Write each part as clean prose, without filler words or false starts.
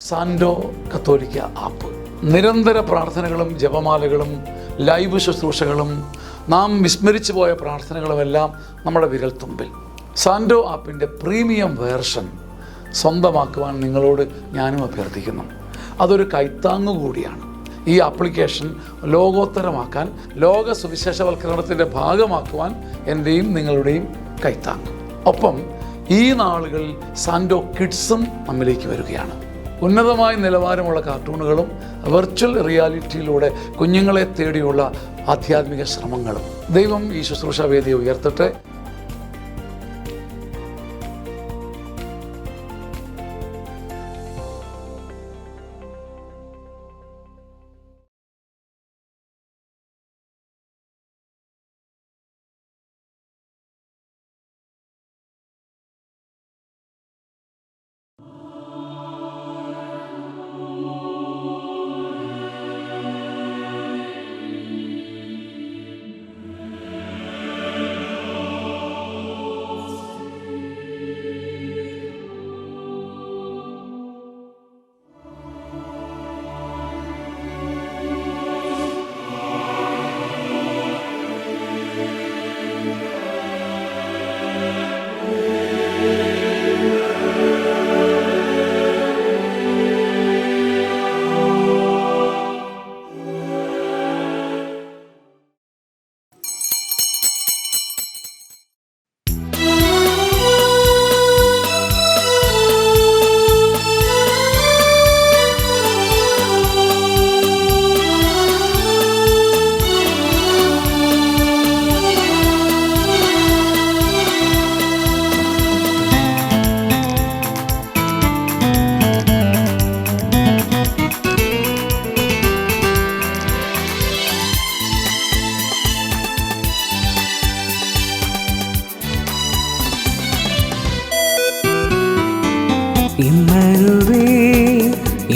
സാൻഡോ കത്തോലിക്ക ആപ്പ് നിരന്തര പ്രാർത്ഥനകളും ജപമാലകളും ലൈവ് ശുശ്രൂഷകളും നാം വിസ്മരിച്ചു പോയ പ്രാർത്ഥനകളുമെല്ലാം നമ്മുടെ വിരൽത്തുമ്പിൽ. സാൻഡോ ആപ്പിൻ്റെ പ്രീമിയം വേർഷൻ സ്വന്തമാക്കുവാൻ നിങ്ങളോട് ഞാനും അഭ്യർത്ഥിക്കുന്നു. അതൊരു കൈത്താങ്ങു കൂടിയാണ്. ഈ ആപ്ലിക്കേഷൻ ലോകോത്തരമാക്കാൻ, ലോക സുവിശേഷവൽക്കരണത്തിൻ്റെ ഭാഗമാക്കുവാൻ എൻ്റെയും നിങ്ങളുടെയും കൈത്താങ്ങ്. ഒപ്പം ഈ നാളുകളിൽ സാൻഡോ കിഡ്സും നമ്മിലേക്ക് വരികയാണ്. ഉന്നതമായ നിലവാരമുള്ള കാർട്ടൂണുകളും വെർച്വൽ റിയാലിറ്റിയിലൂടെ കുഞ്ഞുങ്ങളെ തേടിയുള്ള ആധ്യാത്മിക ശ്രമങ്ങളും. ദൈവം ഈ ശുശ്രൂഷ വേദിയെ ഉയർത്തട്ടെ.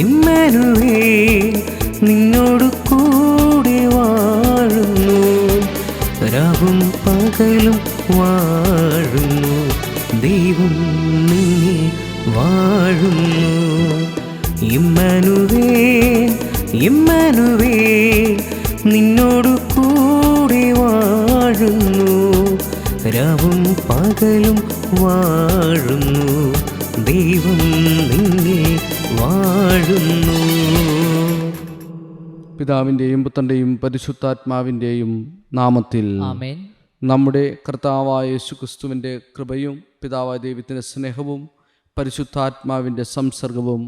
ഇമ്മാനുവേൽ നിന്നോട് കൂടെ വാഴുന്നു, രാവും പകലും വാഴുന്നു, ദൈവം നിന്നെ വാഴുന്നു. ഇമ്മാനുവേൽ ഇമ്മാനുവേൽ നിന്നോട് കൂടെ വാഴുന്നു, രാവും പകലും വാഴുന്നു, ദൈവം നിന്നെ വാഴുന്നു. പിതാവിൻ്റെയും പുത്രൻ്റെയും പരിശുദ്ധാത്മാവിൻ്റെയും നാമത്തിൽ ആമേൻ. നമ്മുടെ കർത്താവായ യേശുക്രിസ്തുവിൻ്റെ കൃപയും പിതാവായ ദൈവത്തിൻ്റെ സ്നേഹവും പരിശുദ്ധാത്മാവിൻ്റെ സംസർഗവും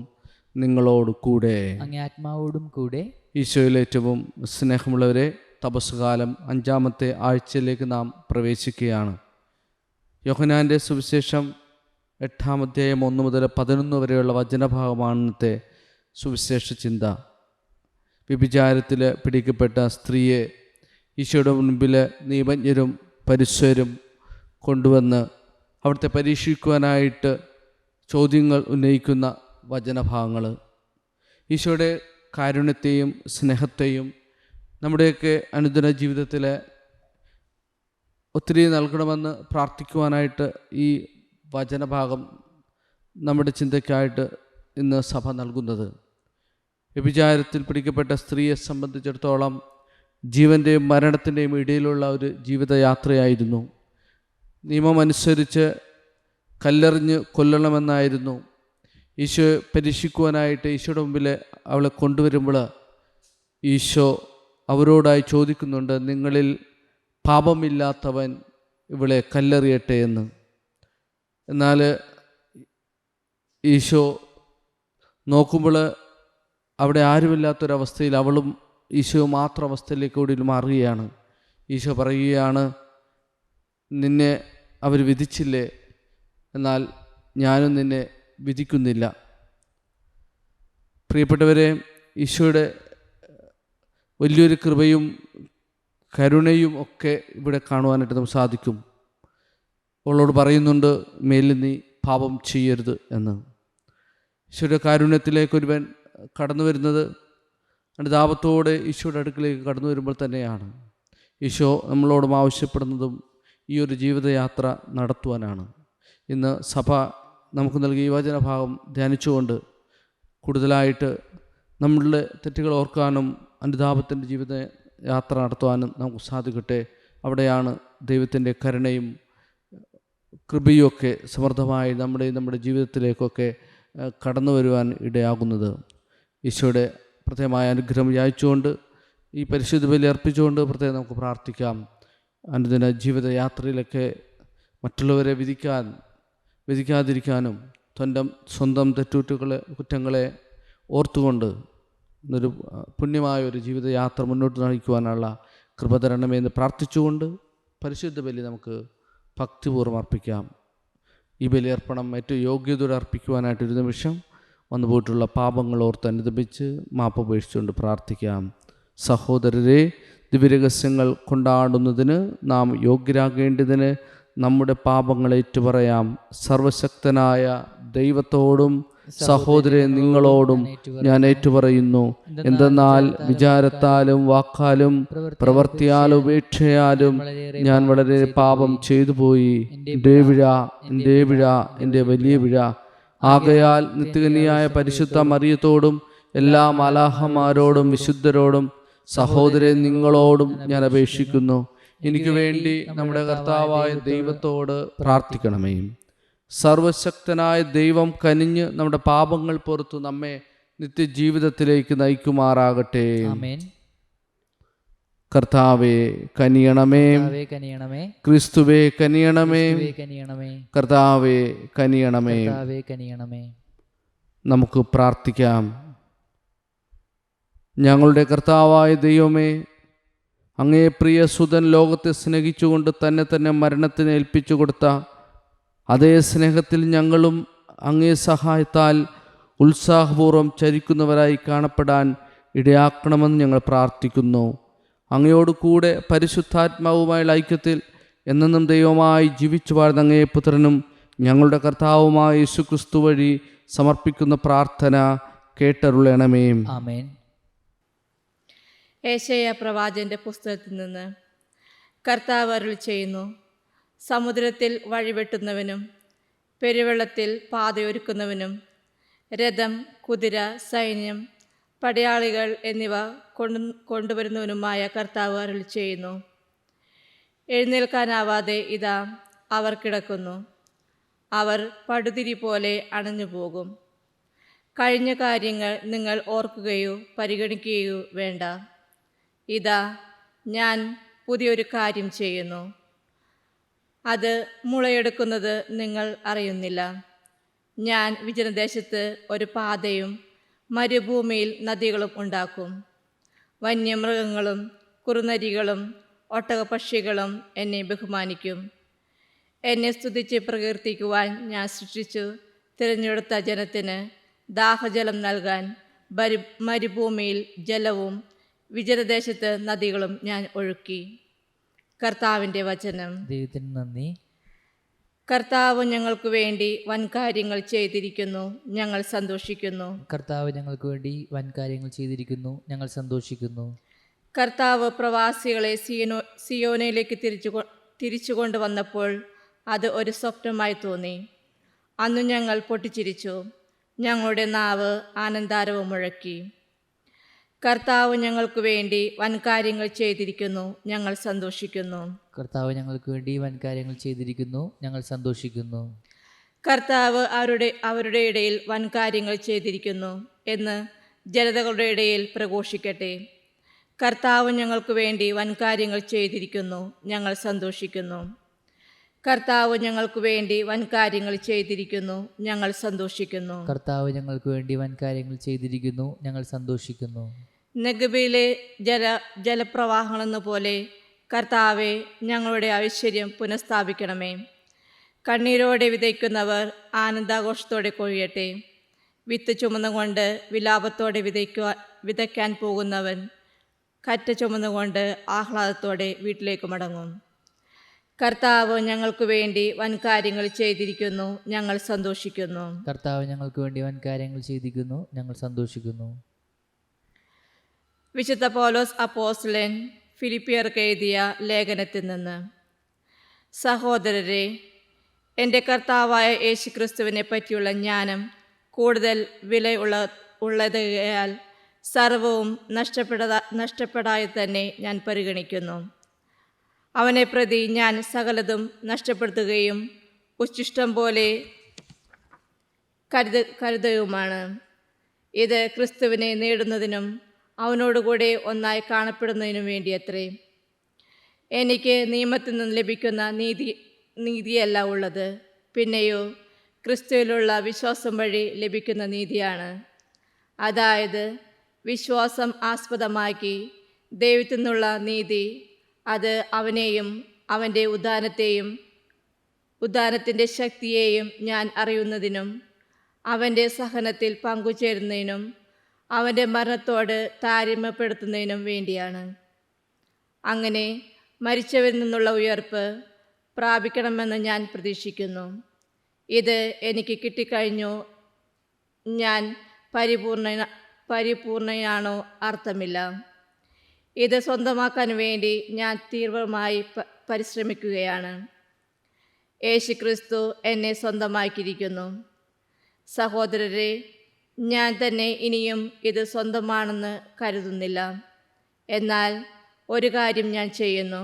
നിങ്ങളോട് കൂടെ, അങ്ങേ ആത്മാവോടും കൂടെ. ഈശോയിൽ ഏറ്റവും സ്നേഹമുള്ളവരെ, തപസ്സുകാലം 5-ാമത്തെ ആഴ്ചയിലേക്ക് നാം പ്രവേശിക്കുകയാണ്. യോഹന്നാൻ്റെ സുവിശേഷം 8-ാം അധ്യായം 1 മുതൽ 11 വരെയുള്ള വചനഭാഗമാണ് ഇന്നത്തെ സുവിശേഷ ചിന്ത. വ്യഭിചാരത്തിൽ പിടിക്കപ്പെട്ട സ്ത്രീയെ ഈശോയുടെ മുൻപിൽ നിയമജ്ഞരും പരിസരും കൊണ്ടുവന്ന് അവിടുത്തെ പരീക്ഷിക്കുവാനായിട്ട് ചോദ്യങ്ങൾ ഉന്നയിക്കുന്ന വചനഭാഗങ്ങൾ ഈശോയുടെ കാരുണ്യത്തെയും സ്നേഹത്തെയും നമ്മുടെയൊക്കെ അനുദിന ജീവിതത്തിൽ ഒത്തിരി നൽകണമെന്ന് പ്രാർത്ഥിക്കുവാനായിട്ട് ഈ വചനഭാഗം നമ്മുടെ ചിന്തയ്ക്കായിട്ട് ഇന്ന് സഭ നൽകുന്നത്. വ്യഭിചാരത്തിൽ പിടിക്കപ്പെട്ട സ്ത്രീയെ സംബന്ധിച്ചിടത്തോളം ജീവൻ്റെയും മരണത്തിൻ്റെയും ഇടയിലുള്ള ഒരു ജീവിതയാത്രയായിരുന്നു. നിയമമനുസരിച്ച് കല്ലെറിഞ്ഞ് കൊല്ലണമെന്നായിരുന്നു. ഈശോ പരീക്ഷിക്കുവാനായിട്ട് ഈശോയുടെ മുമ്പിൽ അവളെ കൊണ്ടുവരുമ്പോൾ ഈശോ അവരോടായി ചോദിക്കുന്നുണ്ട്, നിങ്ങളിൽ പാപമില്ലാത്തവൻ ഇവളെ കല്ലെറിയട്ടെ എന്ന്. എന്നാൽ ഈശോ നോക്കുമ്പോൾ അവിടെ ആരുമില്ലാത്തൊരവസ്ഥയിൽ അവളും ഈശോ മാത്രം അവസ്ഥയിലേക്ക് കൂടി മാറുകയാണ്. ഈശോ പറയുകയാണ്, നിന്നെ അവർ വിധിച്ചില്ലേ, എന്നാൽ ഞാനും നിന്നെ വിധിക്കുന്നില്ല. പ്രിയപ്പെട്ടവരെ, ഈശോയുടെ വലിയൊരു കൃപയും കരുണയും ഒക്കെ ഇവിടെ കാണുവാനായിട്ട് നമുക്ക് സാധിക്കും. അവളോട് പറയുന്നുണ്ട്, മേലിൽ നീ പാപം ചെയ്യരുത് എന്ന്. ഈശോയുടെ കാരുണ്യത്തിലേക്ക് ഒരുവൻ കടന്നു വരുന്നത് അനുതാപത്തോടെ ഈശോയുടെ അടുക്കിലേക്ക് കടന്നു വരുമ്പോൾ തന്നെയാണ്. ഈശോ നമ്മളോടും ആവശ്യപ്പെടുന്നതും ഈ ഒരു ജീവിതയാത്ര നടത്തുവാനാണ്. ഇന്ന് സഭ നമുക്ക് നൽകിയ ഈ വചനഭാഗം ധ്യാനിച്ചുകൊണ്ട് കൂടുതലായിട്ട് നമ്മളുടെ തെറ്റുകൾ ഓർക്കാനും അനുതാപത്തിൻ്റെ ജീവിത യാത്ര നടത്തുവാനും നമുക്ക് സാധിക്കട്ടെ. അവിടെയാണ് ദൈവത്തിൻ്റെ കരുണയും കൃപയുമൊക്കെ സമൃദ്ധമായി നമ്മുടെ ജീവിതത്തിലേക്കൊക്കെ കടന്നു വരുവാൻ ഇടയാകുന്നത്. ഈശോയുടെ പ്രത്യേകമായ അനുഗ്രഹം യാചിച്ചുകൊണ്ട് ഈ പരിശുദ്ധ ബലി അർപ്പിച്ചുകൊണ്ട് പ്രത്യേകം നമുക്ക് പ്രാർത്ഥിക്കാം. അനുദിന ജീവിതയാത്രയിലൊക്കെ മറ്റുള്ളവരെ വിധിക്കാതിരിക്കാനും സ്വന്തം കുറ്റങ്ങളെ ഓർത്തുകൊണ്ട് ഒരു പുണ്യമായൊരു ജീവിതയാത്ര മുന്നോട്ട് നയിക്കുവാനുള്ള കൃപ തരണമെന്ന് പ്രാർത്ഥിച്ചുകൊണ്ട് പരിശുദ്ധ ബലി നമുക്ക് ഭക്തിപൂർവ്വം അർപ്പിക്കാം. ഈ ബലിയർപ്പണം ഏറ്റവും യോഗ്യതയോടെ അർപ്പിക്കുവാനായിട്ടൊരു നിമിഷം വന്നുപോയിട്ടുള്ള പാപങ്ങൾ ഓർത്ത് അനുദപിച്ച് മാപ്പപേക്ഷിച്ചുകൊണ്ട് പ്രാർത്ഥിക്കാം. സഹോദരരെ, ദിവ്യരഹസ്യങ്ങൾ കൊണ്ടാടുന്നതിന് നാം യോഗ്യരാകേണ്ടതിന് നമ്മുടെ പാപങ്ങളെ ഏറ്റുപറയാം. സർവശക്തനായ ദൈവത്തോടും സഹോദരരെ നിങ്ങളോടും ഞാൻ ഏറ്റുപറയുന്നു. എന്തെന്നാൽ വിചാരത്താലും വാക്കാലും പ്രവൃത്തിയാലും ഉപേക്ഷയാലും ഞാൻ വളരെ പാപം ചെയ്തു പോയി. എൻ്റെ പിഴ എൻ്റെ വലിയ പിഴ. ആകയാൽ നിത്യകന്യയായ പരിശുദ്ധ മറിയത്തോടും എല്ലാ മാലാഖമാരോടും വിശുദ്ധരോടും സഹോദരരെ നിങ്ങളോടും ഞാൻ അപേക്ഷിക്കുന്നു, എനിക്ക് വേണ്ടി നമ്മുടെ കർത്താവായ ദൈവത്തോട് പ്രാർത്ഥിക്കണമേ. സർവശക്തനായ ദൈവം കനിഞ്ഞ് നമ്മുടെ പാപങ്ങൾ പുറത്തു നമ്മെ നിത്യജീവിതത്തിലേക്ക് നയിക്കുമാറാകട്ടെ. കർത്താവേ കനിയണമേ, ക്രിസ്തുവേ കനിയണമേ, കർത്താവേ കനിയണമേ. നമുക്ക് പ്രാർത്ഥിക്കാം. ഞങ്ങളുടെ കർത്താവായ ദൈവമേ, അങ്ങേ പ്രിയ സുതൻ ലോകത്തെ സ്നേഹിച്ചുകൊണ്ട് തന്നെ മരണത്തിന് ഏൽപ്പിച്ചു കൊടുത്ത അതേ സ്നേഹത്തിൽ ഞങ്ങളും അങ്ങേ സഹായത്താൽ ഉത്സാഹപൂർവ്വം ചരിക്കുന്നവരായി കാണപ്പെടാൻ ഇടയാക്കണമെന്ന് ഞങ്ങൾ പ്രാർത്ഥിക്കുന്നു. അങ്ങയോട് കൂടെ പരിശുദ്ധാത്മാവുമായുള്ള ഐക്യത്തിൽ എന്നെന്നും ദൈവമായി ജീവിച്ചു വാഴുന്ന അങ്ങേ പുത്രനും ഞങ്ങളുടെ കർത്താവുമായ യേശുക്രിസ്തു വഴി സമർപ്പിക്കുന്ന പ്രാർത്ഥന കേട്ടരുളണമേ. ആമേൻ. ഏശയ്യാ പ്രവാചകന്റെ പുസ്തകത്തിൽ നിന്ന്. കർത്താവ് അരുളി ചെയ്യുന്നു, സമുദ്രത്തിൽ വഴിവെട്ടുന്നവനും പെരുവെള്ളത്തിൽ പാതയൊരുക്കുന്നവനും രഥം, കുതിര, സൈന്യം, പടയാളികൾ എന്നിവ കൊണ്ടുവരുന്നവനുമായ കർത്താവ് അരുളി ചെയ്യുന്നു, എഴുന്നേൽക്കാനാവാതെ ഇതാ അവർ കിടക്കുന്നു. അവർ പടുതിരി പോലെ അണഞ്ഞു പോകും. കഴിഞ്ഞ കാര്യങ്ങൾ നിങ്ങൾ ഓർക്കുകയോ പരിഗണിക്കുകയോ വേണ്ട. ഇതാ ഞാൻ പുതിയൊരു കാര്യം ചെയ്യുന്നു, അത് മുളയെടുക്കുന്നത് നിങ്ങൾ അറിയുന്നില്ല. ഞാൻ വിജനദേശത്ത് ഒരു പാതയും മരുഭൂമിയിൽ നദികളും ഉണ്ടാക്കും. വന്യമൃഗങ്ങളും കുറുനരികളും ഒട്ടകപക്ഷികളും എന്നെ ബഹുമാനിക്കും. എന്നെ സ്തുതിച്ച് പ്രകീർത്തിക്കുവാൻ ഞാൻ സൃഷ്ടിച്ചു തിരഞ്ഞെടുത്ത ജനത്തിന് ദാഹജലം നൽകാൻ മരുഭൂമിയിൽ ജലവും വിജനദേശത്ത് നദികളും ഞാൻ ഒഴുക്കി. കർത്താവിൻ്റെ വചനം. ദൈവത്തിന് നന്ദി. കർത്താവ് ഞങ്ങൾക്ക് വേണ്ടി വൻകാര്യങ്ങൾ ചെയ്തിരിക്കുന്നു, ഞങ്ങൾ സന്തോഷിക്കുന്നു. കർത്താവ് ഞങ്ങൾക്ക് വേണ്ടി വൻകാര്യങ്ങൾ ചെയ്തിരിക്കുന്നു, ഞങ്ങൾ സന്തോഷിക്കുന്നു. കർത്താവ് പ്രവാസികളെ സിയോനയിലേക്ക് തിരിച്ചു കൊണ്ടുവന്നപ്പോൾ അത് ഒരു സ്വപ്നമായി തോന്നി. അന്നു ഞങ്ങൾ പൊട്ടിച്ചിരിച്ചു, ഞങ്ങളുടെ നാവ് ആനന്ദാരവം മുഴക്കി. കർത്താവ് ഞങ്ങൾക്ക് വേണ്ടി വൻകാര്യങ്ങൾ ചെയ്തിരിക്കുന്നു, ഞങ്ങൾ സന്തോഷിക്കുന്നു. കർത്താവ് ഞങ്ങൾക്ക് വേണ്ടി വൻകാര്യങ്ങൾ ചെയ്തിരിക്കുന്നു, ഞങ്ങൾ സന്തോഷിക്കുന്നു. കർത്താവ് അവരുടെ ഇടയിൽ വൻകാര്യങ്ങൾ ചെയ്തിരിക്കുന്നു എന്ന് ജനതകളുടെ ഇടയിൽ പ്രഘോഷിക്കട്ടെ. കർത്താവ് ഞങ്ങൾക്ക് വേണ്ടി വൻകാര്യങ്ങൾ ചെയ്തിരിക്കുന്നു, ഞങ്ങൾ സന്തോഷിക്കുന്നു. കർത്താവ് ഞങ്ങൾക്ക് വേണ്ടി വൻകാര്യങ്ങൾ ചെയ്തിരിക്കുന്നു, ഞങ്ങൾ സന്തോഷിക്കുന്നു. കർത്താവ് ഞങ്ങൾക്ക് വേണ്ടി വൻകാര്യങ്ങൾ ചെയ്തിരിക്കുന്നു, ഞങ്ങൾ സന്തോഷിക്കുന്നു. നെഗബിലെ ജലപ്രവാഹങ്ങളെന്ന പോലെ കർത്താവെ ഞങ്ങളുടെ ഐശ്വര്യം പുനഃസ്ഥാപിക്കണമേ. കണ്ണീരോടെ വിതയ്ക്കുന്നവർ ആനന്ദാഘോഷത്തോടെ കൊഴിയട്ടെ. വിത്ത് ചുമന്നുകൊണ്ട് വിലാപത്തോടെ വിതയ്ക്കാൻ പോകുന്നവൻ കറ്റ ചുമന്നുകൊണ്ട് ആഹ്ലാദത്തോടെ വീട്ടിലേക്ക് മടങ്ങും. കർത്താവ് ഞങ്ങൾക്ക് വേണ്ടി വൻകാര്യങ്ങൾ ചെയ്തിരിക്കുന്നു, ഞങ്ങൾ സന്തോഷിക്കുന്നു. കർത്താവ് ഞങ്ങൾക്ക് വേണ്ടി വൻകാര്യങ്ങൾ ചെയ്തിരിക്കുന്നു, ഞങ്ങൾ സന്തോഷിക്കുന്നു. വിശുദ്ധ പൗലോസ് അപ്പോസ്തലൻ ഫിലിപ്പിയർക്ക് എഴുതിയ ലേഖനത്തിൽ നിന്ന്. സഹോദരരെ, എൻ്റെ കർത്താവായ യേശുക്രിസ്തുവിനെ പറ്റിയുള്ള ജ്ഞാനം കൂടുതൽ ഉള്ളതായാൽ സർവവും നഷ്ടപ്പെടാതെ തന്നെ ഞാൻ പരിഗണിക്കുന്നു. അവനെ പ്രതി ഞാൻ സകലതും നഷ്ടപ്പെടുത്തുകയും ഉച്ഛിഷ്ടം പോലെ കരുതുകയുമാണ്. ഇത് ക്രിസ്തുവിനെ നേടുന്നതിനും അവനോടുകൂടെ ഒന്നായി കാണപ്പെടുന്നതിനും വേണ്ടിയത്രേ. എനിക്ക് നിയമത്തിൽ നിന്ന് ലഭിക്കുന്ന നീതിയല്ല ഉള്ളത്, പിന്നെയോ ക്രിസ്തുവിലുള്ള വിശ്വാസം വഴി ലഭിക്കുന്ന നീതിയാണ്. അതായത് വിശ്വാസം ആസ്പദമാക്കി ദൈവത്തിൽ നിന്നുള്ള നീതി, അത് അവനെയും അവൻ്റെ ഉദ്ധാനത്തിൻ്റെ ശക്തിയെയും ഞാൻ അറിയുന്നതിനും അവൻ്റെ സഹനത്തിൽ പങ്കുചേരുന്നതിനും അവൻ്റെ മരണത്തോട് താരതമ്യപ്പെടുത്തുന്നതിനും വേണ്ടിയാണ്. അങ്ങനെ മരിച്ചവരിൽ നിന്നുള്ള ഉയർപ്പ് പ്രാപിക്കണമെന്ന് ഞാൻ പ്രതീക്ഷിക്കുന്നു. ഇത് എനിക്ക് കിട്ടിക്കഴിഞ്ഞു, ഞാൻ പരിപൂർണയാണോ അർത്ഥമില്ല. ഇത് സ്വന്തമാക്കാൻ വേണ്ടി ഞാൻ തീവ്രമായി പരിശ്രമിക്കുകയാണ്. യേശുക്രിസ്തു എന്നെ സ്വന്തമാക്കിയിരിക്കുന്നു. സഹോദരരെ, ഞാൻ തന്നെ ഇനിയും ഇത് സ്വന്തമാണെന്ന് കരുതുന്നില്ല. എന്നാൽ ഒരു കാര്യം ഞാൻ ചെയ്യുന്നു,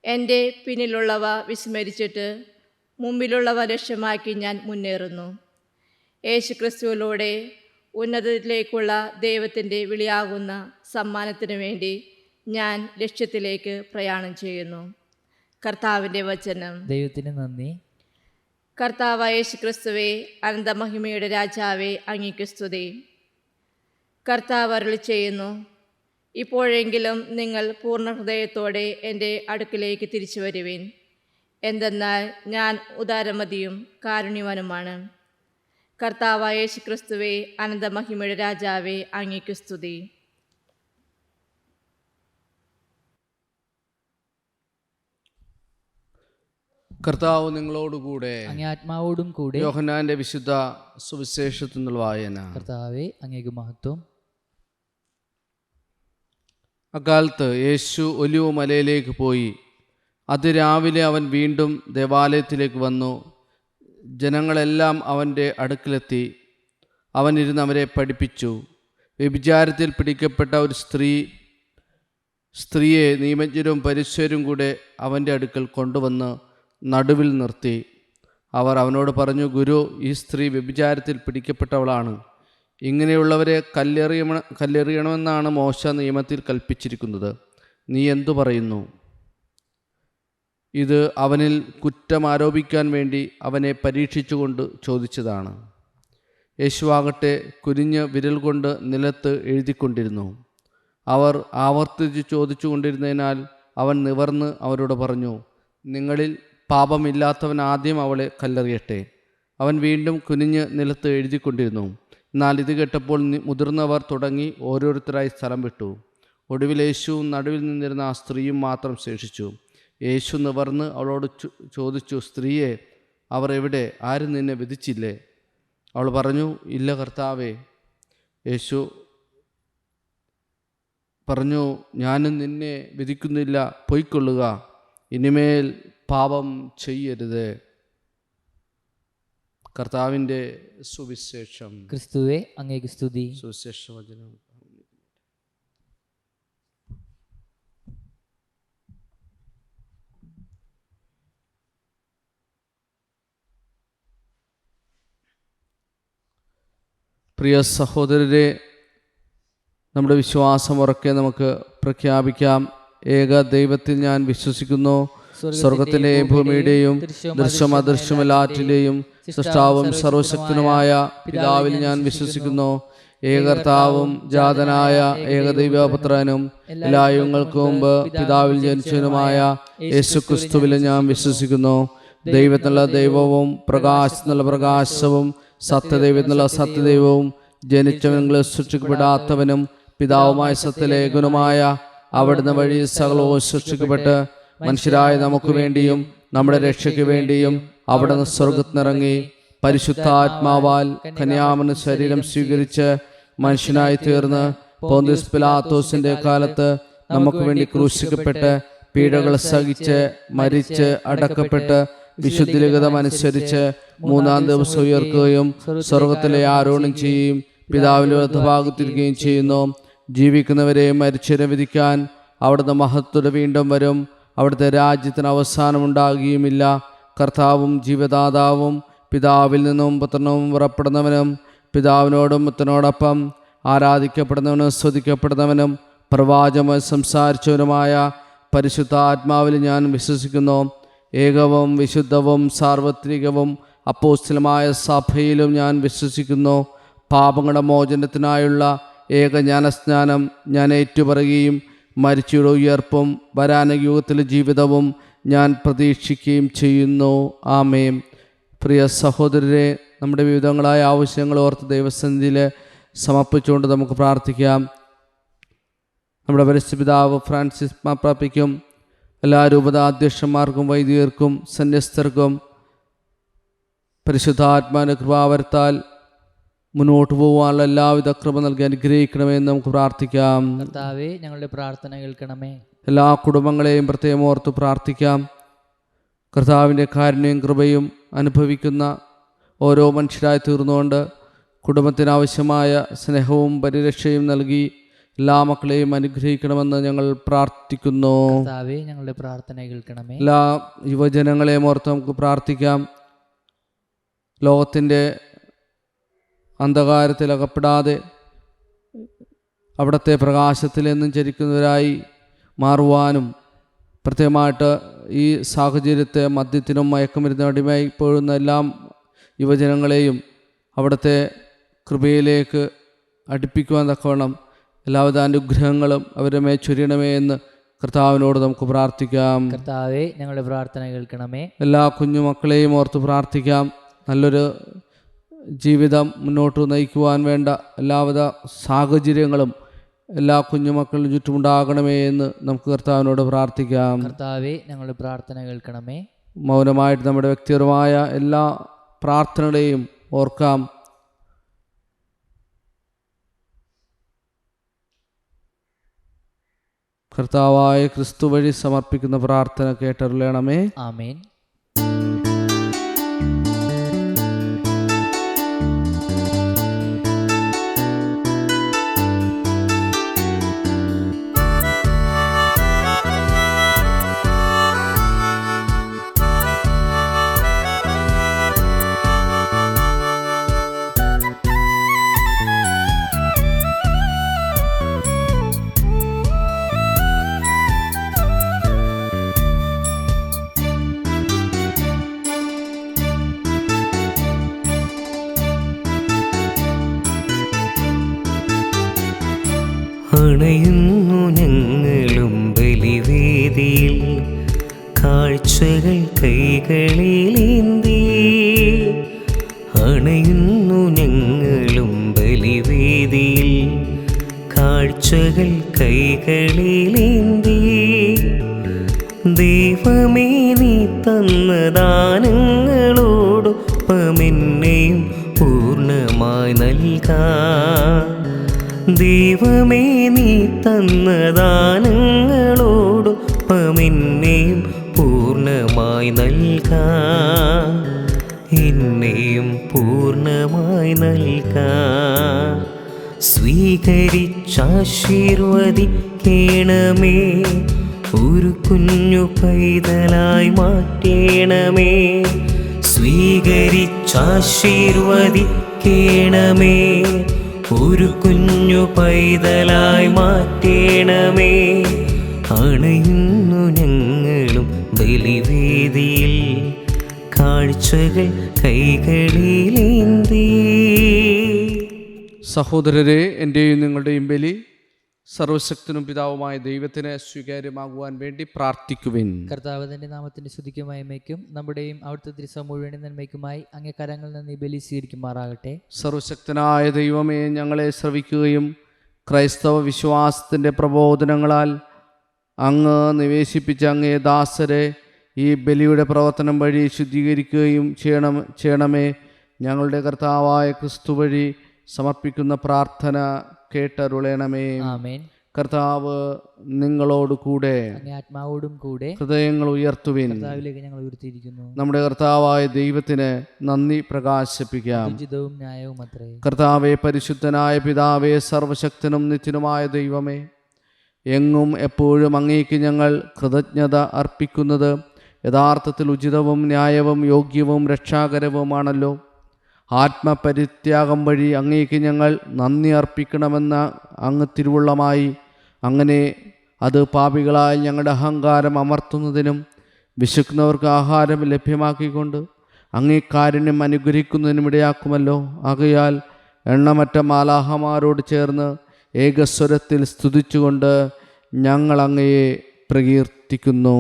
എൻ്റെ പിന്നിലുള്ളവ വിസ്മരിച്ചിട്ട് മുമ്പിലുള്ളവ ലക്ഷ്യമാക്കി ഞാൻ മുന്നേറുന്നു. യേശുക്രിസ്തുവിലൂടെ ഉന്നതത്തിലേക്കുള്ള ദൈവത്തിൻ്റെ വിളിയാകുന്ന സമ്മാനത്തിനു വേണ്ടി ഞാൻ ലക്ഷ്യത്തിലേക്ക് പ്രയാണം ചെയ്യുന്നു. കർത്താവിൻ്റെ വചനം. ദൈവത്തിന് നന്ദി. കർത്താവായ യേശുക്രിസ്തുവേ, അനന്തമഹിമയുടെ രാജാവേ, അങ്ങേക്ക് സ്തുതി. കർത്താവ് അരുളി ചെയ്യുന്നു, ഇപ്പോഴെങ്കിലും നിങ്ങൾ പൂർണ്ണ ഹൃദയത്തോടെ എൻ്റെ അടുക്കിലേക്ക് തിരിച്ചു വരുവിൻ. എന്തെന്നാൽ ഞാൻ ഉദാരമതിയും കാരുണ്യവാനുമാണ്. കർത്താവായ യേശുക്രിസ്തുവേ, അനന്തമഹിമയുടെ രാജാവേ, അങ്ങേക്ക് സ്തുതി. കർത്താവ് നിങ്ങളോടുകൂടെ, അങ്ങേ ആത്മാവോടും കൂടെ. യോഹന്നാന്റെ വിശുദ്ധ സുവിശേഷത്തിൽ നിന്നുള്ള വായന. കർത്താവേ, അങ്ങേക്ക് മഹത്വം. അക്കാലത്ത് യേശു ഒലിവ് മലയിലേക്ക് പോയി. അതിരാവിലെ അവൻ വീണ്ടും ദേവാലയത്തിലേക്ക് വന്നു. ജനങ്ങളെല്ലാം അവൻ്റെ അടുക്കിലെത്തി. അവൻ ഇരുന്ന് അവരെ പഠിപ്പിച്ചു. വ്യഭിചാരത്തിൽ പിടിക്കപ്പെട്ട ഒരു സ്ത്രീയെ നിയമജ്ഞരും പരിശുദ്ധരും കൂടെ അവൻ്റെ അടുക്കൽ കൊണ്ടുവന്ന് നടുവിൽ നിർത്തി. അവർ അവനോട് പറഞ്ഞു, ഗുരു, ഈ സ്ത്രീ വ്യഭിചാരത്തിൽ പിടിക്കപ്പെട്ടവളാണ്. ഇങ്ങനെയുള്ളവരെ കല്ലെറിയണമെന്നാണ് മോശ നിയമത്തിൽ കൽപ്പിച്ചിരിക്കുന്നത്. നീ എന്തു പറയുന്നു? ഇത് അവനിൽ കുറ്റം ആരോപിക്കാൻ വേണ്ടി അവനെ പരീക്ഷിച്ചുകൊണ്ട് ചോദിച്ചതാണ്. യേശുവാകട്ടെ കുനിഞ്ഞ് വിരൽ കൊണ്ട് നിലത്ത് എഴുതിക്കൊണ്ടിരുന്നു. അവർ ആവർത്തിച്ച് ചോദിച്ചു കൊണ്ടിരുന്നതിനാൽ അവൻ നിവർന്ന് അവരോട് പറഞ്ഞു, നിങ്ങളിൽ പാപമില്ലാത്തവൻ ആദ്യം അവളെ കല്ലെറിയട്ടെ. അവൻ വീണ്ടും കുനിഞ്ഞ് നിലത്ത് എഴുതിക്കൊണ്ടിരുന്നു. എന്നാൽ ഇത് കേട്ടപ്പോൾ മുതിർന്നവർ തുടങ്ങി ഓരോരുത്തരായി സ്ഥലം വിട്ടു. ഒടുവിൽ യേശുവും നടുവിൽ നിന്നിരുന്ന ആ സ്ത്രീയും മാത്രം ശേഷിച്ചു. യേശു നിവർന്ന് അവളോട് ചോദിച്ചു, സ്ത്രീയെ, അവർ എവിടെ? ആരും നിന്നെ വിധിച്ചില്ലേ? അവൾ പറഞ്ഞു, ഇല്ല കർത്താവേ. യേശു പറഞ്ഞു, ഞാനും നിന്നെ വിധിക്കുന്നില്ല, പൊയ്ക്കൊള്ളുക, ഇനിമേൽ പാപം ചെയ്യരുത്. കർത്താവിൻ്റെ സുവിശേഷം. ക്രിസ്തുവേ, അങ്ങേക്ക് സ്തുതി. സുവിശേഷ വചനം. പ്രിയ സഹോദരരെ, നമ്മുടെ വിശ്വാസം ഉറക്കെ നമുക്ക് പ്രഖ്യാപിക്കാം. ഏക ദൈവത്തിൽ ഞാൻ വിശ്വസിക്കുന്നു. സ്വർഗത്തിൻ്റെയും ഭൂമിയുടെയും ദൃശ്യം അദൃശ്യമെല്ലാറ്റിൻ്റെയും സൃഷ്ടാവും സർവശക്തനുമായ പിതാവിൽ ഞാൻ വിശ്വസിക്കുന്നു. ഏകർത്താവും ജാതനായ ഏകദൈവപുത്രനും എല്ലാ യുഗങ്ങൾക്കു മുമ്പ് പിതാവിൽ ജനിച്ചവനുമായ യേശുക്രിസ്തുവിൽ ഞാൻ വിശ്വസിക്കുന്നു. ദൈവത്തിനുള്ള ദൈവവും പ്രകാശത്തിനുള്ള പ്രകാശവും സത്യദൈവത്തിനുള്ള സത്യദൈവവും ജനിച്ചവനെങ്കിലും സൃഷ്ടിക്കപ്പെടാത്തവനും പിതാവുമായ സത്യലേഖനുമായ അവിടുന്ന് വഴി സകലവും സൃഷ്ടിക്കപ്പെട്ട് മനുഷ്യരായ നമുക്ക് വേണ്ടിയും നമ്മുടെ രക്ഷയ്ക്ക് വേണ്ടിയും അവിടുന്ന് സ്വർഗത്തിനിറങ്ങി പരിശുദ്ധാത്മാവാൽ കന്യാമന ശരീരം സ്വീകരിച്ച് മനുഷ്യനായി തീർന്ന് പോന്തിയോസ് പിലാത്തോസിന്റെ കാലത്ത് നമുക്ക് വേണ്ടി ക്രൂശിക്കപ്പെട്ട് പീഡകൾ സഹിച്ച് മരിച്ച് അടക്കപ്പെട്ട് വിശുദ്ധ ലിഖിതം അനുസരിച്ച് മൂന്നാം ദിവസം ഉയർക്കുകയും സ്വർഗത്തിലെ ആരോഹണം ചെയ്യുകയും പിതാവിൻ്റെ വലത്തുഭാഗത്തിരിക്കുകയും ചെയ്യുന്നു. ജീവിക്കുന്നവരെയും മരിച്ചവരെ വിധിക്കാൻ അവിടുന്ന് മഹത്വത്തോടെ വീണ്ടും വരും. അവിടുത്തെ രാജ്യത്തിന് അവസാനമുണ്ടാകുകയുമില്ല. കർത്താവും ജീവദാതാവും പിതാവിൽ നിന്നും പുത്രനും പുറപ്പെടുന്നവനും പിതാവിനോടും പുത്രനോടൊപ്പം ആരാധിക്കപ്പെടുന്നവനും സ്തുതിക്കപ്പെടുന്നവനും പ്രവാചകമായി സംസാരിച്ചവനുമായ പരിശുദ്ധാത്മാവിൽ ഞാൻ വിശ്വസിക്കുന്നു. ഏകവും വിശുദ്ധവും സാർവത്രികവും അപ്പോസ്തലമായ സഭയിലും ഞാൻ വിശ്വസിക്കുന്നു. പാപങ്ങളുടെ മോചനത്തിനായുള്ള ഏക ജ്ഞാനസ്നാനം ഞാൻ ഏറ്റുപറയുകയും മരിച്ചവരുടെ ഉയർപ്പും വരാന യുഗത്തിലെ ജീവിതവും ഞാൻ പ്രതീക്ഷിക്കുകയും ചെയ്യുന്നു. ആമേൻ. പ്രിയ സഹോദരരെ, നമ്മുടെ വിവിധങ്ങളായ ആവശ്യങ്ങൾ ഓർത്ത് ദൈവസന്നിധിയിൽ സമർപ്പിച്ചുകൊണ്ട് നമുക്ക് പ്രാർത്ഥിക്കാം. നമ്മുടെ പരിശുദ്ധപിതാവ് ഫ്രാൻസിസ് മാർപ്പാപ്പയ്ക്കും എല്ലാ രൂപതാധ്യക്ഷന്മാർക്കും വൈദികർക്കും സന്യസ്തർക്കും പരിശുദ്ധാത്മാവിൻ്റെ കൃപാവരത്താൽ മുന്നോട്ട് പോകാനുള്ള എല്ലാവിധ കൃപ നൽകി അനുഗ്രഹിക്കണമെന്ന് നമുക്ക് പ്രാർത്ഥിക്കാം. കർത്താവേ, ഞങ്ങളുടെ പ്രാർത്ഥന കേൾക്കണമേ. എല്ലാ കുടുംബങ്ങളെയും പ്രത്യേകം ഓർത്ത് പ്രാർത്ഥിക്കാം. കർത്താവിൻ്റെ കാരുണ്യവും കൃപയും അനുഭവിക്കുന്ന ഓരോ മനുഷ്യരായി തീർന്നുകൊണ്ട് കുടുംബത്തിനാവശ്യമായ സ്നേഹവും പരിരക്ഷയും നൽകി എല്ലാ മക്കളെയും അനുഗ്രഹിക്കണമെന്ന് ഞങ്ങൾ പ്രാർത്ഥിക്കുന്നു. കർത്താവേ, ഞങ്ങളുടെ പ്രാർത്ഥന കേൾക്കണമേ. എല്ലാ യുവജനങ്ങളെയും ഓർത്ത് നമുക്ക് പ്രാർത്ഥിക്കാം. ലോകത്തിൻ്റെ അന്ധകാരത്തിൽ അകപ്പെടാതെ അവിടുത്തെ പ്രകാശത്തിൽ എന്നും ചരിക്കുന്നവരായി മാറുവാനും പ്രത്യേകമായിട്ട് ഈ സാഹചര്യത്തെ മദ്യത്തിനും മയക്കുമരുന്നിനും അടിമയായി പോഴുന്ന എല്ലാ യുവജനങ്ങളെയും അവിടുത്തെ കൃപയിലേക്ക് അടുപ്പിക്കുവാൻ തക്കവണ്ണം എല്ലാവിധ അനുഗ്രഹങ്ങളും അവരുടെ മേൽ ചൊരിയണമേ എന്ന് കർത്താവിനോട് നമുക്ക് പ്രാർത്ഥിക്കാം. കർത്താവേ, ഞങ്ങളുടെ പ്രാർത്ഥന കേൾക്കണമേ. എല്ലാ കുഞ്ഞുമക്കളെയും ഓർത്ത് പ്രാർത്ഥിക്കാം. നല്ലൊരു ജീവിതം മുന്നോട്ട് നയിക്കുവാൻ വേണ്ട എല്ലാവിധ സാഹചര്യങ്ങളും എല്ലാ കുഞ്ഞുമക്കളിലും ചുറ്റുമുണ്ടാകണമേ എന്ന് നമുക്ക് കർത്താവിനോട് പ്രാർത്ഥിക്കാം. കർത്താവേ, ഞങ്ങളുടെ പ്രാർത്ഥന കേൾക്കണമേ. മൗനമായിട്ട് നമ്മുടെ വ്യക്തിപരമായ എല്ലാ പ്രാർത്ഥനകളെയും ഓർക്കാം. കർത്താവായ ക്രിസ്തു വഴി സമർപ്പിക്കുന്ന പ്രാർത്ഥന കേട്ടരുളണമേ. ആമേൻ. അണയുന്നു ഞങ്ങളും ബലിവേദിയിൽ കാഴ്ചകൾ കൈകളിലേന്തി. അണയുന്നു ഞങ്ങളും ബലിവേദിയിൽ കാഴ്ചകൾ കൈകളിലേന്തി. ദൈവമേ, നീ തന്ന ദാനങ്ങളോടൊപ്പമെന്നെയും പൂർണ്ണമായി നൽകാം. ദൈവമേ, നീ തന്ന ദാനങ്ങളോടൊപ്പമെന്നെയും പൂർണ്ണമായി നൽകാം. എന്നെയും പൂർണ്ണമായി നൽകാം. സ്വീകരിച്ചാശീർവദിക്കണമേ. ഒരു കുഞ്ഞു പൈതലായി മാറ്റണമേ. സ്വീകരിച്ചാശീർവദിക്കണമേ. ഒരു കുഞ്ഞു പൈതലായി മാറ്റണമേ. അണയുന്നു ഞങ്ങളും ബലിവേദിയിൽ കാഴ്ചകൾ കൈകളിലേന്തി. സഹോദരരെ, എൻ്റെയും നിങ്ങളുടെയും ബലി സർവശക്തനും പിതാവുമായ ദൈവത്തിന് സ്വീകാര്യമാകുവാൻ വേണ്ടി പ്രാർത്ഥിക്കുവിൻ. കർത്താവ് തന്റെ നാമത്തിന്റെ സ്തുതിക്കും മഹിമയ്ക്കും നമ്മുടെയും അവിടുത്തെ തിരുസഭ മുഴുവൻ നന്മയ്ക്കുമായി അങ്ങേ കരങ്ങളിൽ നിന്ന് ഈ ബലി സ്വീകരിക്കുമാറാകട്ടെ. സർവശക്തനായ ദൈവമേ, ഞങ്ങളെ ശ്രവിക്കുകയും ക്രൈസ്തവ വിശ്വാസത്തിൻ്റെ പ്രബോധനങ്ങളാൽ അങ്ങ് നിവേശിപ്പിച്ച അങ്ങേ ദാസരെ ഈ ബലിയുടെ പ്രവർത്തനം വഴി ശുദ്ധീകരിക്കുകയും ചെയ്യണമേ. ഞങ്ങളുടെ കർത്താവായ ക്രിസ്തു വഴി സമർപ്പിക്കുന്ന പ്രാർത്ഥന കേട്ടരുളണമേ. ആമേൻ. കർത്താവ് നിങ്ങളോട് കൂടെ. അങ്ങേ ആത്മാവോടും കൂടെ. ഹൃദയങ്ങൾ ഉയർത്തുവിൻ. കർത്താവിലേക്ക് ഞങ്ങൾ ഉയർത്തിയിരിക്കുന്നു. നമ്മുടെ കർത്താവായ ദൈവത്തിന് നന്ദി പ്രകാശിപ്പിക്കാം. ഉചിതവും ന്യായവും അത്രേ. കർത്താവെ, പരിശുദ്ധനായ പിതാവേ, സർവശക്തനും നിത്യനുമായ ദൈവമേ, എങ്ങും എപ്പോഴും അങ്ങേക്ക് ഞങ്ങൾ കൃതജ്ഞത അർപ്പിക്കുന്നത് യഥാർത്ഥത്തിൽ ഉചിതവും ന്യായവും യോഗ്യവും രക്ഷാകരവുമാണല്ലോ. ആത്മപരിത്യാഗം വഴി അങ്ങേക്ക് ഞങ്ങൾ നന്ദി അർപ്പിക്കണമെന്ന അങ്ങ് തിരുവുള്ളമായി, അങ്ങനെ അത് പാപികളായ ഞങ്ങളുടെ അഹങ്കാരം അമർത്തുന്നതിനും വിശക്കുന്നവർക്ക് ആഹാരം ലഭ്യമാക്കിക്കൊണ്ട് അങ്ങേ കാരുണ്യം അനുഗ്രഹിക്കുന്നതിനും ഇടയാക്കുമല്ലോ. ആകയാൽ എണ്ണമറ്റ മാലാഹമാരോട് ചേർന്ന് ഏകസ്വരത്തിൽ സ്തുതിച്ചുകൊണ്ട് ഞങ്ങൾ അങ്ങയെ പ്രകീർത്തിക്കുന്നു.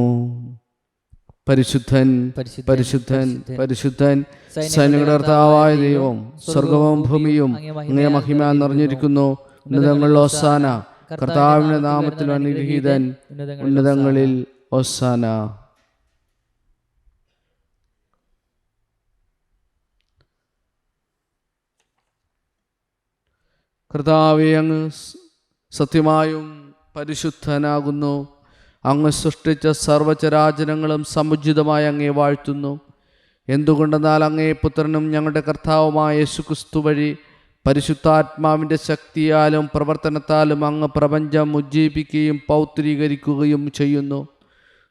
പരിശുദ്ധൻ, പരിശുദ്ധൻ, പരിശുദ്ധൻ, സൈന്യങ്ങളുടെ കർത്താവായ ദൈവം, സ്വർഗവും ഭൂമിയും അങ്ങേ മഹിമ നിറഞ്ഞിരിക്കുന്നു. ഉന്നതങ്ങളിൽ ഓസാന. കർത്താവിന്റെ നാമത്തിൽ അനുഗ്രഹീതൻ ഉന്നതങ്ങളിൽ ഓസാന. കർത്താവേ, അങ്ങ് സത്യമായും പരിശുദ്ധനാകുന്നു. അങ്ങ് സൃഷ്ടിച്ച സർവചരാചരങ്ങളും സമുചിതമായി അങ്ങേ വാഴ്ത്തുന്നു. എന്തുകൊണ്ടെന്നാൽ അങ്ങേ പുത്രനും ഞങ്ങളുടെ കർത്താവുമായ യേശുക്രിസ്തു വഴി പരിശുദ്ധാത്മാവിൻ്റെ ശക്തിയാലും പ്രവർത്തനത്താലും അങ്ങ് പ്രപഞ്ചം ഉജ്ജീവിക്കുകയും പൗത്രീകരിക്കുകയും ചെയ്യുന്നു.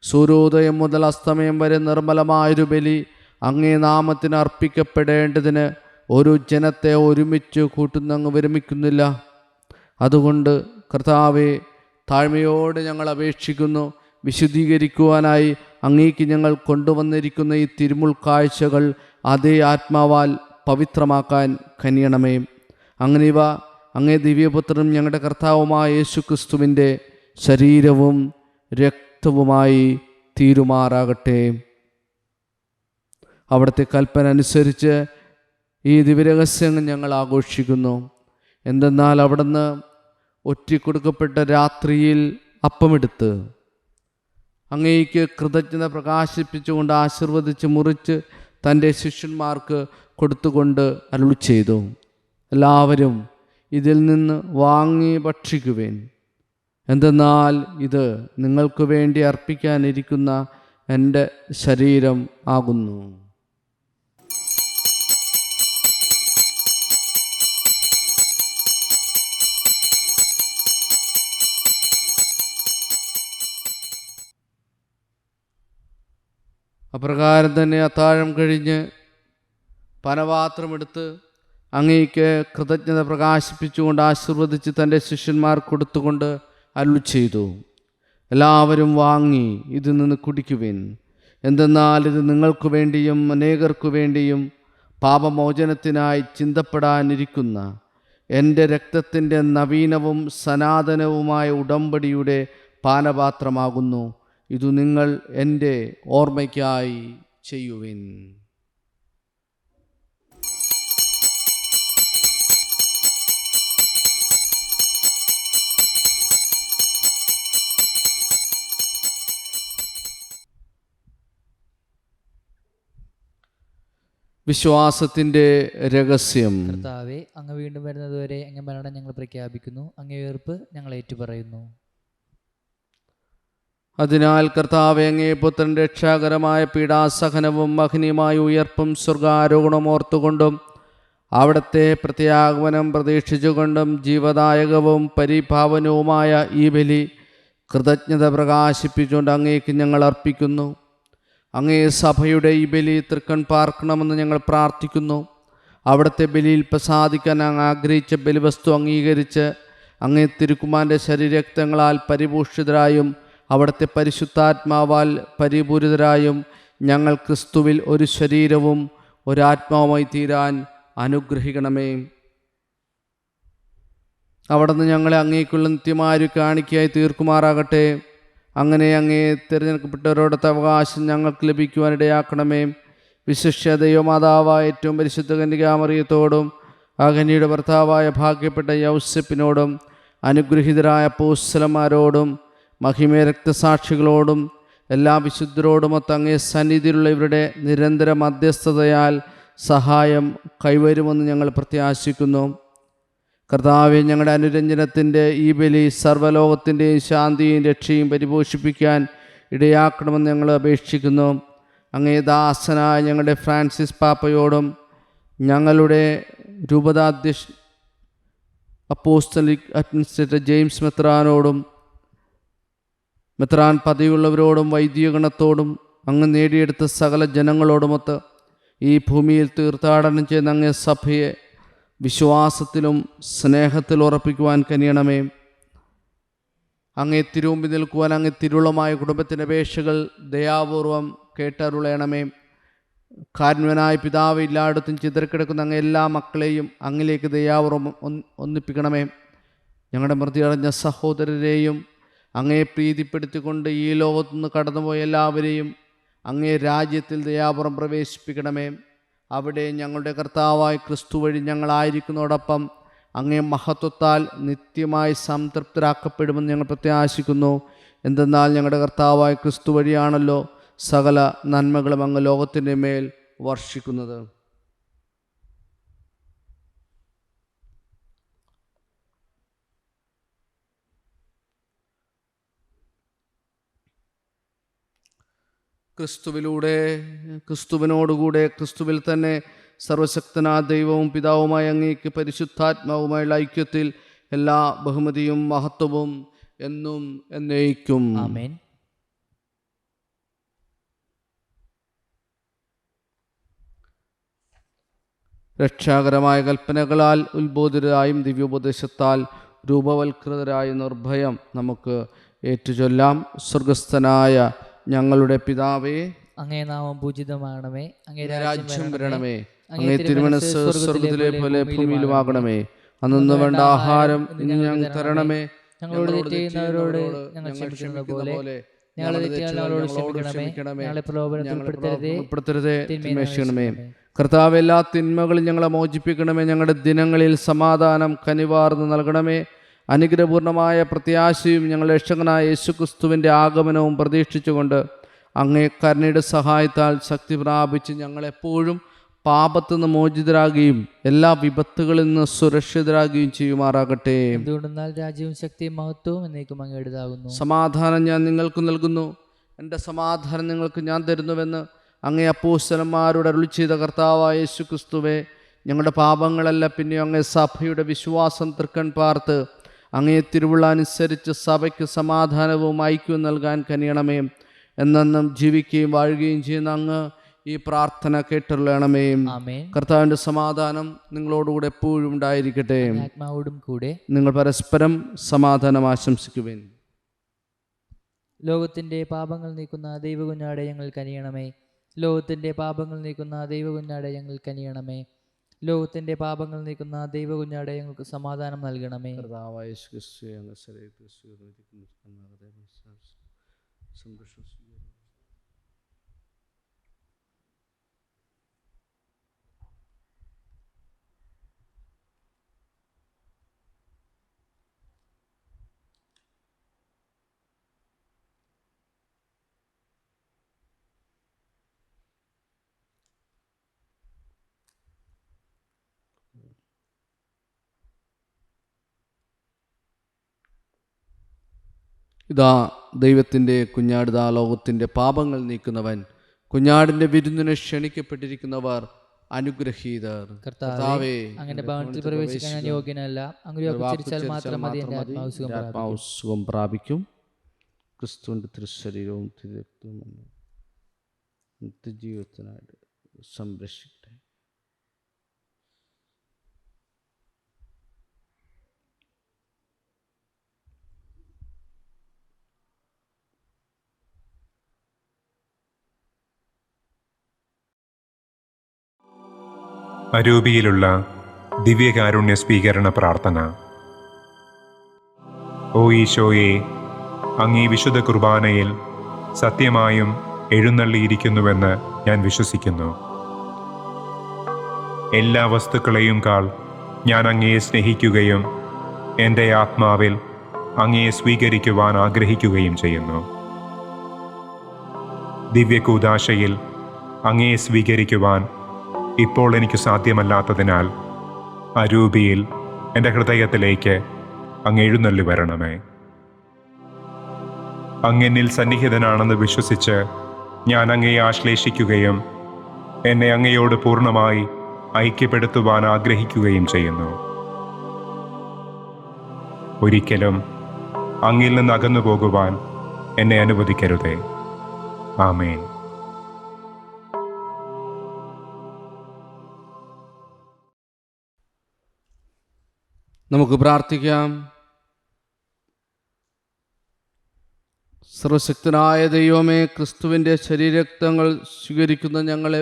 സൂര്യോദയം മുതൽ അസ്തമയം വരെ നിർമ്മലമായൊരു ബലി അങ്ങേ നാമത്തിന് അർപ്പിക്കപ്പെടേണ്ടതിന് ഒരു ജനത്തെ ഒരുമിച്ച് കൂട്ടുന്നങ്ങ് വിരമിക്കുന്നില്ല. അതുകൊണ്ട് കർത്താവെ, താഴ്മയോടെ ഞങ്ങൾ അപേക്ഷിക്കുന്നു. വിശുദ്ധീകരിക്കുവാനായി അങ്ങേക്ക് ഞങ്ങൾ കൊണ്ടുവന്നിരിക്കുന്ന ഈ തിരുമുൾ കാഴ്ചകൾ അതേ ആത്മാവാൽ പവിത്രമാക്കാൻ കനിയണമേ. അങ്ങനെ ഇവ അങ്ങേ ദിവ്യപുത്രനും ഞങ്ങളുടെ കർത്താവുമായ യേശുക്രിസ്തുവിൻ്റെ ശരീരവും രക്തവുമായി തീരുമാറാകട്ടെ. അവിടുത്തെ കൽപ്പന അനുസരിച്ച് ഈ ദിവ്യരഹസ്യങ്ങൾ ഞങ്ങൾ ആഘോഷിക്കുന്നു. എന്തെന്നാൽ അവിടുന്ന് ഒറ്റിക്കൊടുക്കപ്പെട്ട രാത്രിയിൽ അപ്പമെടുത്ത് അങ്ങേക്ക് കൃതജ്ഞത പ്രകാശിപ്പിച്ചുകൊണ്ട് ആശീർവദിച്ച് മുറിച്ച് തൻ്റെ ശിഷ്യന്മാർക്ക് കൊടുത്തുകൊണ്ട് അരുളി ചെയ്തു, എല്ലാവരും ഇതിൽ നിന്ന് വാങ്ങി ഭക്ഷിക്കുവേൻ. എന്തെന്നാൽ ഇത് നിങ്ങൾക്ക് വേണ്ടി അർപ്പിക്കാനിരിക്കുന്ന എൻ്റെ ശരീരം ആകുന്നു. അപ്രകാരം തന്നെ അത്താഴം കഴിഞ്ഞ് പാനപാത്രമെടുത്ത് അങ്ങേക്ക് കൃതജ്ഞത പ്രകാശിപ്പിച്ചുകൊണ്ട് ആശീർവദിച്ച് തൻ്റെ ശിഷ്യന്മാർ കൊടുത്തുകൊണ്ട് അരുളി ചെയ്തു, എല്ലാവരും വാങ്ങി ഇതിൽ നിന്ന് കുടിക്കുവിൻ. എന്തെന്നാൽ ഇത് നിങ്ങൾക്ക് വേണ്ടിയും അനേകർക്കു വേണ്ടിയും പാപമോചനത്തിനായി ചിന്തപ്പെടാനിരിക്കുന്ന എൻ്റെ രക്തത്തിൻ്റെ നവീനവും സനാതനവുമായ ഉടമ്പടിയുടെ പാനപാത്രമാകുന്നു. ഇതു നിങ്ങൾ എൻ്റെ ഓർമ്മയ്ക്കായി ചെയ്യുവിൻ. വിശ്വാസത്തിൻ്റെ രഹസ്യം. കർത്താവേ, അങ്ങ് വീണ്ടും വരുന്നതുവരെ അങ്ങ് മരണം ഞങ്ങൾ പ്രഖ്യാപിക്കുന്നു, അങ്ങേ ഉയർപ്പ് ഞങ്ങൾ ഏറ്റുപറയുന്നു. അതിനാൽ കർത്താവേ, അങ്ങേ പുത്രൻ രക്ഷാകരമായ പീഡാസഹനവും മഹനീയമായ ഉയർപ്പും സ്വർഗാരോഹണവും ഓർത്തുകൊണ്ടും അവിടുത്തെ പ്രത്യാഗമനം പ്രതീക്ഷിച്ചുകൊണ്ടും ജീവദായകവും പരിഭാവനവുമായ ഈ ബലി കൃതജ്ഞത പ്രകാശിപ്പിച്ചുകൊണ്ട് അങ്ങേക്ക് ഞങ്ങൾ അർപ്പിക്കുന്നു. അങ്ങേ സഭയുടെ ഈ ബലി തൃക്കൺ പാർക്കണമെന്ന് ഞങ്ങൾ പ്രാർത്ഥിക്കുന്നു. അവിടുത്തെ ബലിയിൽ പ്രസാദിക്കാൻ അങ്ങ് ആഗ്രഹിച്ച ബലിവസ്തു അംഗീകരിച്ച് അങ്ങേ തിരുക്കുമാരൻ്റെ ശരീരരക്തങ്ങളാൽ പരിപോഷിതരായും അവിടുത്തെ പരിശുദ്ധാത്മാവാൽ പരിപൂരിതരായും ഞങ്ങൾ ക്രിസ്തുവിൽ ഒരു ശരീരവും ഒരാത്മാവുമായി തീരാൻ അനുഗ്രഹിക്കണമേ. അവിടുന്ന് ഞങ്ങളെ അങ്ങേക്കുള്ള നിത്യമായ കാണിക്കയായി തീർക്കുമാറാകട്ടെ. അങ്ങനെ അങ്ങേ തിരഞ്ഞെടുക്കപ്പെട്ടവരോടത്തെ അവകാശം ഞങ്ങൾക്ക് ലഭിക്കുവാനിടയാക്കണമേ. വിശിഷ്യ ദൈവമാതാവായ ഏറ്റവും പരിശുദ്ധ കന്യകാമറിയത്തോടും ആ കന്യയുടെ ഭർത്താവായ ഭാഗ്യപ്പെട്ട യൗസേപ്പിനോടും അനുഗ്രഹീതരായ അപ്പോസ്തലന്മാരോടും മഹിമേ രക്തസാക്ഷികളോടും എല്ലാ വിശുദ്ധരോടുമൊത്ത് അങ്ങേ സന്നിധിയിലുള്ള ഇവരുടെ നിരന്തര മധ്യസ്ഥതയാൽ സഹായം കൈവരുമെന്ന് ഞങ്ങൾ പ്രത്യാശിക്കുന്നു. കർത്താവെ, ഞങ്ങളുടെ അനുരഞ്ജനത്തിൻ്റെ ഈ ബലി സർവ്വലോകത്തിൻ്റെയും ശാന്തിയും രക്ഷയും പരിപോഷിപ്പിക്കാൻ ഇടയാക്കണമെന്ന് ഞങ്ങൾ അപേക്ഷിക്കുന്നു. അങ്ങേ ദാസനായ ഞങ്ങളുടെ ഫ്രാൻസിസ് പാപ്പയോടും ഞങ്ങളുടെ രൂപതാധ്യക്ഷ അപ്പോസ്തലിക് അഡ്മിനിസ്ട്രേറ്റർ ജെയിംസ് മെത്രാനോടും മെത്രാൻ പദവിയുള്ളവരോടും വൈദികഗണത്തോടും അങ്ങ് നേടിയെടുത്ത സകല ജനങ്ങളോടുമൊത്ത് ഈ ഭൂമിയിൽ തീർത്ഥാടനം ചെയ്യുന്ന അങ്ങേ സഭയെ വിശ്വാസത്തിലും സ്നേഹത്തിൽ ഉറപ്പിക്കുവാൻ കനിയണമേ. അങ്ങേ തിരുമുമ്പിൽ നിൽക്കുവാൻ അങ്ങേ തിരുളമായ കുടുംബത്തിൻ്റെ അപേക്ഷകൾ ദയാപൂർവം കേട്ടരുളയണമേ. കാരുണ്യനായ പിതാവ്, എല്ലായിടത്തും ചിതറിക്കിടക്കുന്ന അങ്ങ് എല്ലാ മക്കളെയും അങ്ങിലേക്ക് ദയാപൂർവം ഒന്നിപ്പിക്കണമേ. ഞങ്ങളുടെ മൃതിയടഞ്ഞ സഹോദരരെയും അങ്ങേ പ്രീതിപ്പെടുത്തിക്കൊണ്ട് ഈ ലോകത്തുനിന്ന് കടന്നുപോയ എല്ലാവരെയും അങ്ങേ രാജ്യത്തിൽ ദയാപൂർവം പ്രവേശിപ്പിക്കണമേ. അവിടെ ഞങ്ങളുടെ കർത്താവായ ക്രിസ്തു വഴി ഞങ്ങളായിരിക്കുന്നതോടൊപ്പം അങ്ങേ മഹത്വത്താൽ നിത്യമായി സംതൃപ്തരാക്കപ്പെടുമെന്ന് ഞങ്ങൾ പ്രത്യാശിക്കുന്നു. എന്തെന്നാൽ ഞങ്ങളുടെ കർത്താവായ ക്രിസ്തു വഴിയാണല്ലോ സകല നന്മകളും അങ്ങ് ലോകത്തിൻ്റെ മേൽ വർഷിക്കുന്നത്. ക്രിസ്തുവിനോടുകൂടെ ക്രിസ്തുവിൽ തന്നെ സർവശക്തനായ ദൈവവും പിതാവുമായ അങ്ങേക്ക് പരിശുദ്ധാത്മാവുമായുള്ള ഐക്യത്തിൽ എല്ലാ ബഹുമതിയും മഹത്വവും എന്നും എന്നേക്കും. ആമേൻ. രക്ഷാകരമായ കൽപ്പനകളാൽ ഉത്ബോധിതരായും ദിവ്യോപദേശത്താൽ രൂപവൽകൃതരായ നിർഭയം നമുക്ക് ഏറ്റുചൊല്ലാം. സ്വർഗസ്ഥനായ ഞങ്ങളുടെ പിതാവേ, അങ്ങേ നാമം പൂജിതമാകണമേ. അങ്ങേ രാജ്യം വരണമേ. അങ്ങേ തിരുമനസ്സ് സ്വർഗത്തിലെ പോലെ ഭൂമിയിലുമാകണമേ. അന്നു വേണ്ട ആഹാരം ഇന്ന് ഞങ്ങൾ തരണമേ. ഞങ്ങളോട് തെറ്റ് ചെയ്യുന്നവരോട് ഞങ്ങൾ ക്ഷമിക്കുന്നത് പോലെ ഞങ്ങളെ തെറ്റുകളോട് ക്ഷമിക്കണമേ. ഞങ്ങളെ പ്രലോഭനത്തിൽ ഉൾപ്പെടുത്തരുതേ, തിന്മയെ. കർത്താവ്, എല്ലാ തിന്മകളും ഞങ്ങളെ മോചിപ്പിക്കണമേ. ഞങ്ങളുടെ ദിനങ്ങളിൽ സമാധാനം കനിവാർന്ന് നൽകണമേ. അനുഗ്രഹപൂർണമായ പ്രത്യാശയും ഞങ്ങളുടെ രക്ഷകനായ യേശുക്രിസ്തുവിൻ്റെ ആഗമനവും പ്രതീക്ഷിച്ചുകൊണ്ട് അങ്ങേ കരുണയുടെ സഹായത്താൽ ശക്തി പ്രാപിച്ച് ഞങ്ങളെപ്പോഴും പാപത്തു നിന്ന് മോചിതരാകുകയും എല്ലാ വിപത്തുകളിൽ നിന്ന് സുരക്ഷിതരാകുകയും ചെയ്യുമാറാകട്ടെ. എന്തുകൊണ്ടെന്നാൽ രാജ്യവും ശക്തിയും മഹത്വവും എന്നേക്കും അങ്ങയുടേതാകുന്നു. സമാധാനം ഞാൻ നിങ്ങൾക്ക് നൽകുന്നു, എൻ്റെ സമാധാനം നിങ്ങൾക്ക് ഞാൻ തരുന്നുവെന്ന് അങ്ങേ അപ്പോസ്തലന്മാരോട് അരുളി ചെയ്ത കർത്താവായ യേശുക്രിസ്തുവേ, ഞങ്ങളുടെ പാപങ്ങളല്ല പിന്നെ അങ്ങേ സഭയുടെ വിശ്വാസം തൃക്കൺ പാർത്ത് അങ്ങേ തിരുവുള്ള അനുസരിച്ച് സഭയ്ക്ക് സമാധാനവും ഐക്യവും നൽകാൻ കനിയണമേ. എന്നെന്നും ജീവിക്കുകയും വാഴുകയും ചെയ്യുന്ന അങ്ങ് ഈ പ്രാർത്ഥന കേട്ടുള്ളണമേ. കർത്താവിൻ്റെ സമാധാനം നിങ്ങളോടുകൂടെ എപ്പോഴും ഉണ്ടായിരിക്കട്ടെ. ആത്മാവോടും കൂടെ. നിങ്ങൾ പരസ്പരം സമാധാനം ആശംസിക്കുവേൻ. ലോകത്തിൻ്റെ പാപങ്ങൾ നീക്കുന്ന ദൈവകുഞ്ഞാടെ ഞങ്ങൾ കനിയണമേ. ലോകത്തിൻ്റെ പാപങ്ങൾ നീക്കുന്ന ദൈവകുഞ്ഞാടെ ഞങ്ങൾ കനിയണമേ. ലോകത്തിൻ്റെ പാപങ്ങൾ നീക്കുന്ന ദൈവകുഞ്ഞാടെ ഞങ്ങൾക്ക് സമാധാനം നൽകണമേ. ഇതാ ദൈവത്തിൻ്റെ കുഞ്ഞാട്, ഇതാ ലോകത്തിൻ്റെ പാപങ്ങൾ നീക്കുന്നവൻ. കുഞ്ഞാടിൻ്റെ വിരുന്നിന് ക്ഷണിക്കപ്പെട്ടിരിക്കുന്നവർ അനുഗ്രഹീതർ. കർത്താവേ, അങ്ങയുടെ ഭവനത്തിൽ പ്രവേശിക്കാൻ ഞാൻ യോഗ്യനല്ല. അങ്ങ് ഉച്ചരിച്ചാൽ മാത്രം മതി, എൻ്റെ ആത്മാവ് സുഖം പ്രാപിക്കും. ക്രിസ്തുവിൻ്റെ തിരുശരീരവും തിരുരക്തവും നിത്യജീവിതത്തിനായിട്ട് സംരക്ഷിക്കട്ടെ. അരൂപിയിലുള്ള ദിവ്യകാരുണ്യ സ്വീകരണ പ്രാർത്ഥന. ഓ ഈശോയെ, അങ്ങീ വിശുദ്ധ കുർബാനയിൽ സത്യമായും എഴുന്നള്ളിയിരിക്കുന്നുവെന്ന് ഞാൻ വിശ്വസിക്കുന്നു. എല്ലാ വസ്തുക്കളെയും കാൾ ഞാൻ അങ്ങയെ സ്നേഹിക്കുകയും എൻ്റെ ആത്മാവിൽ അങ്ങയെ സ്വീകരിക്കുവാൻ ആഗ്രഹിക്കുകയും ചെയ്യുന്നു. ദിവ്യകൂദാശയിൽ അങ്ങയെ സ്വീകരിക്കുവാൻ ഇപ്പോൾ എനിക്ക് സാധ്യമല്ലാത്തതിനാൽ അരൂപിയിൽ എൻ്റെ ഹൃദയത്തിലേക്ക് അങ്ങ് എഴുന്നള്ളി വരണമേ. അങ്ങെന്നിൽ സന്നിഹിതനാണെന്ന് വിശ്വസിച്ച് ഞാൻ അങ്ങയെ ആശ്ലേഷിക്കുകയും എന്നെ അങ്ങയോട് പൂർണ്ണമായി ഐക്യപ്പെടുത്തുവാൻ ആഗ്രഹിക്കുകയും ചെയ്യുന്നു. ഒരിക്കലും അങ്ങിൽ നിന്ന് അകന്നു പോകുവാൻ എന്നെ അനുവദിക്കരുതേ. ആമേൻ. നമുക്ക് പ്രാർത്ഥിക്കാം. സർവശക്തനായ ദൈവമേ, ക്രിസ്തുവിൻ്റെ ശരീരരക്തങ്ങൾ സ്വീകരിക്കുന്ന ഞങ്ങളെ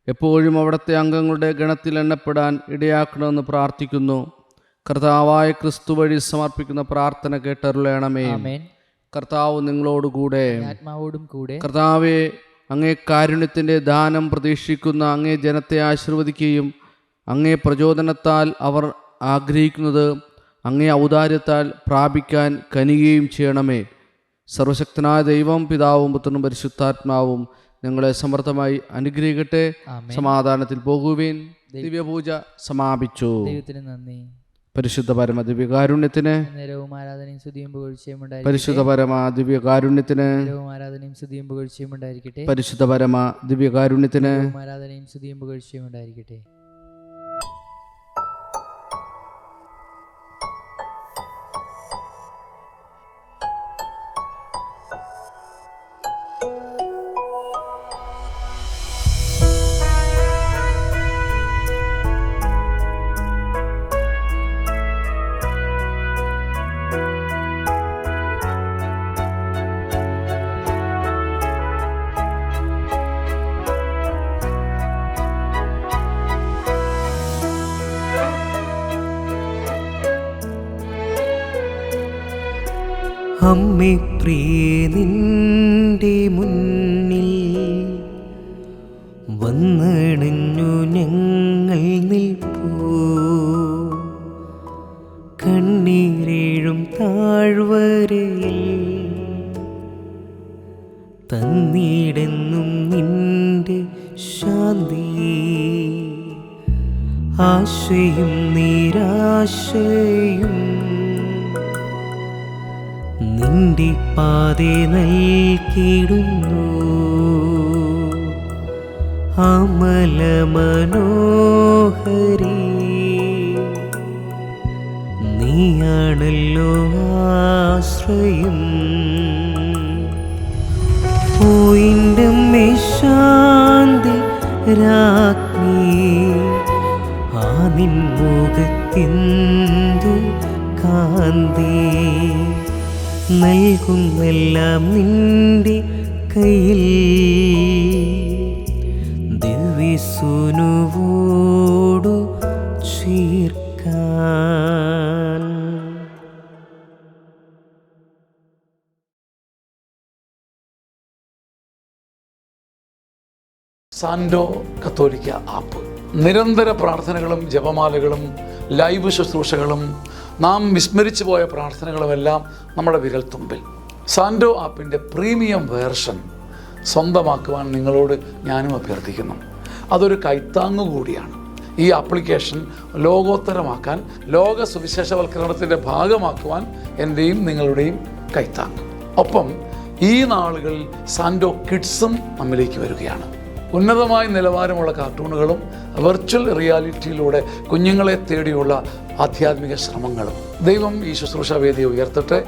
എപ്പോഴും അവിടുത്തെ അംഗങ്ങളുടെ ഗണത്തിൽ എണ്ണപ്പെടാൻ ഇടയാക്കണമെന്ന് പ്രാർത്ഥിക്കുന്നു. കർത്താവായ ക്രിസ്തു വഴി സമർപ്പിക്കുന്ന പ്രാർത്ഥന കേട്ടരുളയണമേ. ആമേൻ. കർത്താവ് നിങ്ങളോടുകൂടെ, ആത്മാവോടും കൂടെ. കർത്താവെ, അങ്ങേ കാരുണ്യത്തിൻ്റെ ദാനം പ്രതീക്ഷിക്കുന്ന അങ്ങേ ജനത്തെ ആശീർവദിക്കുകയും അങ്ങേ പ്രചോദനത്താൽ അവർ ആഗ്രഹിക്കുന്നത് അങ്ങേ ഔദാര്യത്താൽ പ്രാപിക്കാൻ കനിയുകയും ചെയ്യണമേ. സർവശക്തനായ ദൈവം, പിതാവും പുത്രനും പരിശുദ്ധാത്മാവും ഞങ്ങളെ സമർത്ഥമായി അനുഗ്രഹിക്കട്ടെ. ആമേൻ. സമാധാനത്തിൽ പോകുവിൻ. ദിവ്യപൂജ സമാപിച്ചു. ദൈവത്തിന് നന്ദി. പരിശുദ്ധ പരമ ദിവ്യകാരുണ്യത്തിന് നേരവും ആരാധനയും സ്തുതിയും പുകഴ്ചയും പരിശുദ്ധ പരമ ദിവ്യകാരുണ്യത്തിന് ആരാധനയും സ്തുതിയും പുകഴ്ചയും ഉണ്ടായിരിക്കട്ടെ. പരിശുദ്ധ പരമ ദിവ്യകാരുണ്യത്തിന് ആരാധനയും സ്തുതിയും പുകഴ്ചയും ഉണ്ടായിരിക്കട്ടെ. അമ്മേ പ്രിയേ, നിന്റെ മുന്നിൽ വന്നണഞ്ഞു ഞങ്ങൾ നിൽപ്പൂ. കണ്ണീരേഴും താഴ്വരയിൽ തന്നിടുന്നും നിന്റെ ശാന്തി. ആശയും നിരാശയും നിന്റെ പാതേ നൽകിടുന്നു. അമല മനോഹരി, നീയാണല്ലോ ആശ്രയം. പോയിൻ്റെ ശാന്തി രാജ്ഞി, ആ നിൻ മുഖത്തിന്തു കാന്തി. നൽകുന്നെല്ലാം നിന്റെ കയ്യിൽ, ദിവ്യസുനുവോടു ചേർക്കാൻ. സാൻഡോ കത്തോലിക്ക ആപ്പ് നിരന്തര പ്രാർത്ഥനകളും ജപമാലകളും ലൈവ് ശുശ്രൂഷകളും നാം വിസ്മരിച്ചു പോയ പ്രാർത്ഥനകളുമെല്ലാം നമ്മുടെ വിരൽത്തുമ്പിൽ. സാൻഡോ ആപ്പിൻ്റെ പ്രീമിയം വേർഷൻ സ്വന്തമാക്കുവാൻ നിങ്ങളോട് ഞാനും അഭ്യർത്ഥിക്കുന്നു. അതൊരു കൈത്താങ്ങു കൂടിയാണ്. ഈ ആപ്ലിക്കേഷൻ ലോകോത്തരമാക്കാൻ, ലോക സുവിശേഷവൽക്കരണത്തിൻ്റെ ഭാഗമാക്കുവാൻ എൻ്റെയും നിങ്ങളുടെയും കൈത്താങ്ങ്. ഒപ്പം ഈ നാളുകളിൽ സാൻഡോ കിഡ്സും നമ്മിലേക്ക് വരികയാണ്. ഉന്നതമായ നിലവാരമുള്ള കാർട്ടൂണുകളും വെർച്വൽ റിയാലിറ്റിയിലൂടെ കുഞ്ഞുങ്ങളെ തേടിയുള്ള ആധ്യാത്മിക ശ്രമങ്ങളും. ദൈവം ഈ ശുശ്രൂഷ വേദിയെ ഉയർത്തട്ടെ.